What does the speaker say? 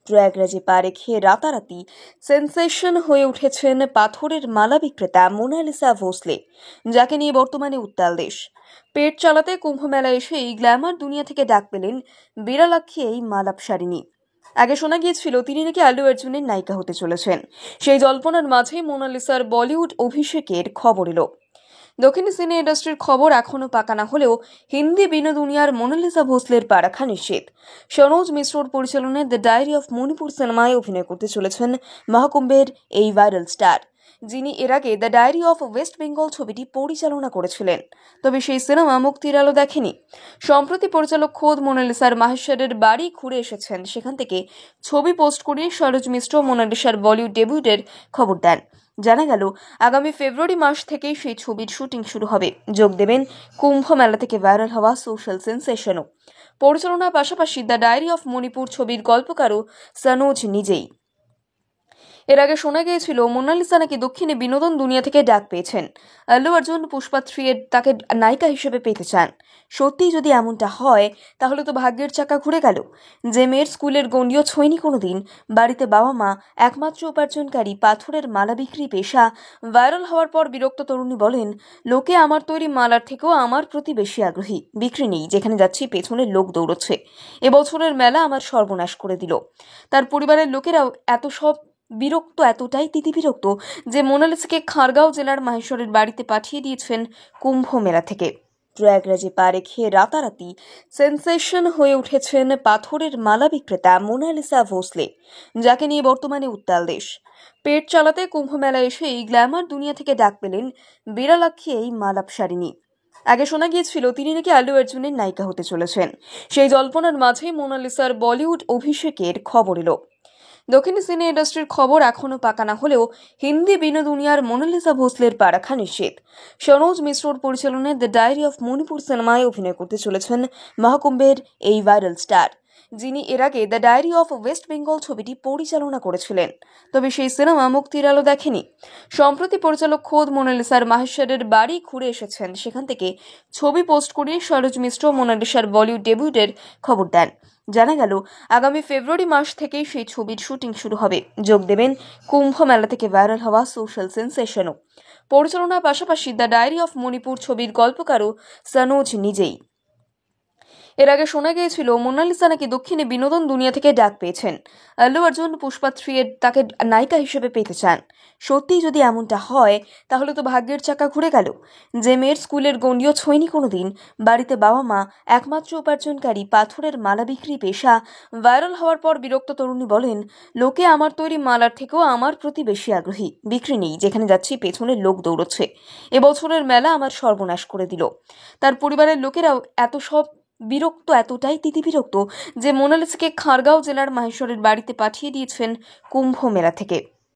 প্রয়াগরাজে পা রেখে রাতারাতি সেন্সেশন হয়ে উঠেছেন পাথরের মালা বিক্রেতা মোনালিসা ভোসলে, যাকে নিয়ে বর্তমানে উত্তাল দেশ। পেট চালাতে কুম্ভ মেলায় এসেই গ্ল্যামার দুনিয়া থেকে ডাক পেলেন বিরালাক্ষী এই মালাপসারিণী। আগে শোনা গিয়েছিল তিনি নাকি আল্লু অর্জুনের নায়িকা হতে চলেছেন। সেই জল্পনার মাঝেই মোনালিসার বলিউড অভিষেকের খবর এলো। দক্ষিণ সিনে ইন্ডাস্ট্রির খবর এখনো পাকা না হলেও হিন্দি বিনোদুনিয়ার মোনালিসা ভোসলের পা রাখা নিশ্চিত। সনোজ মিশ্রর পরিচালনায় দ্য ডায়েরি অফ মণিপুর সিনেমায় অভিনয় করতে চলেছেন মহাকুম্ভের এই ভাইরাল স্টার, যিনি এর আগে the diary of West Bengal ছবিটি পরিচালনা করেছিলেন। তবে সেই সিনেমা মুক্তির আলো দেখেনি। সম্প্রতি পরিচালক খোদ মোনালিসার মাহেশ্বরের বাড়ি ঘুরে এসেছেন, সেখান থেকে ছবি পোস্ট করে সরোজ মিশ্র মোনালিসার বলিউড ডেবিউটের খবর দেন। জানা গেল আগামী ফেব্রুয়ারি মাস থেকেই সেই ছবির শুটিং শুরু হবে। যোগ দেবেন কুম্ভ মেলা থেকে ভাইরাল হওয়া সোশ্যাল সেন্সেশনও। পরিচালনার পাশাপাশি দ্য ডায়েরি অফ মণিপুর ছবির গল্পকারও সনোজ নিজেই। এর আগে শোনা গিয়েছিল মোনালিসা নাকি দক্ষিণে বিনোদন দুনিয়া থেকে ডাক পেয়েছেন। আল্লু অর্জুন পুষ্পা 3 তাকে নায়িকা হিসেবে পেতে চান। সত্যিই যদি এমনটা হয় তাহলে তো ভাগ্যের চাকা ঘুরে গেল। যে মেয়ের স্কুলের গণ্ডিও ছোঁয়নি কোনোদিন, বাড়িতে বাবা মা, একমাত্র উপার্জনকারী, পাথরের মালা বিক্রি পেশা। ভাইরাল হওয়ার পর বিরক্ত তরুণী বলেন, লোকে আমার তৈরি মালার থেকেও আমার প্রতি বেশি আগ্রহী। বিক্রি নেই, যেখানে যাচ্ছি পেছনে লোক দৌড়চ্ছে। এবছরের মেলা আমার সর্বনাশ করে দিল। তার পরিবারের লোকেরাও এতটাই তিতিবিরক্ত যে মোনালিসাকে খারগাঁও জেলার মাহেশ্বরের বাড়িতে পাঠিয়ে দিয়েছেন কুম্ভ মেলা থেকে। প্রয়াগরাজে পা রেখে রাতারাতি সেন্সেশন হয়ে উঠেছেন পাথরের মালা বিক্রেতা মোনালিসা ভোসলে, যাকে নিয়ে বর্তমানে উত্তাল দেশ। পেট চালাতে কুম্ভ মেলায় এসেই গ্ল্যামার দুনিয়া থেকে ডাক পেলেন বিরালাক্ষী এই মালাপসারিণী। আগে শোনা গিয়েছিল তিনি নাকি আল্লু অর্জুনের নায়িকা হতে চলেছেন। সেই জল্পনার মাঝেই মোনালিসার বলিউড অভিষেকের খবর এলো। দক্ষিণ সিনে ইন্ডাস্ট্রির খবর এখনো পাকা না হলেও হিন্দি বিনোদুনিয়ার মোনালিসা ভোসলের পা রাখা নিশ্চিত। সনোজ মিশ্রর পরিচালনায় দ্য ডায়েরি অফ মণিপুর সিনেমায় অভিনয় করতে চলেছেন মহাকুম্ভের এই ভাইরাল স্টার, যিনি এর আগে the diary of West Bengal ছবিটি পরিচালনা করেছিলেন। তবে সেই সিনেমা মুক্তির আলো দেখেনি। সম্প্রতি পরিচালক খোদ মোনালিসার মাহেশ্বরের বাড়ি ঘুরে এসেছেন, সেখান থেকে ছবি পোস্ট করে সরোজ মিশ্র মোনালিসার বলিউড ডেবিউটের খবর দেন। জানা গেল আগামী ফেব্রুয়ারি মাস থেকেই সেই ছবির শুটিং শুরু হবে। যোগ দেবেন কুম্ভ মেলা থেকে ভাইরাল হওয়া সোশ্যাল সেন্সেশনও। পরিচালনার পাশাপাশি দ্য ডায়েরি অফ মণিপুর ছবির গল্পকারও সনোজ নিজেই। এর আগে শোনা গিয়েছিল মোনালিসা নাকি দক্ষিণে বিনোদন দুনিয়া থেকে ডাক পেয়েছেন। আল্লু অর্জুন পুষ্পা 3 তাকে নায়িকা হিসেবে পেতে চান। সত্যিই যদি এমনটা হয় তাহলে তো ভাগ্যের চাকা ঘুরে গেল। যে মেয়ের স্কুলের গণ্ডিও ছোঁয়নি কোনোদিন, বাড়িতে বাবা মা, একমাত্র উপার্জনকারী, পাথরের মালা বিক্রি পেশা। ভাইরাল হওয়ার পর বিরক্ত তরুণী বলেন, লোকে আমার তৈরি মালার থেকেও আমার প্রতি বেশি আগ্রহী। বিক্রি নেই, যেখানে যাচ্ছি পেছনে লোক দৌড়চ্ছে। এবছরের মেলা আমার সর্বনাশ করে দিল। তার পরিবারের লোকেরাও এতটাই তিতিবিরক্ত যে মোনালিসাকে খারগাঁও জেলার মাহেশ্বরের বাড়িতে পাঠিয়ে দিয়েছেন কুম্ভ মেলা থেকে।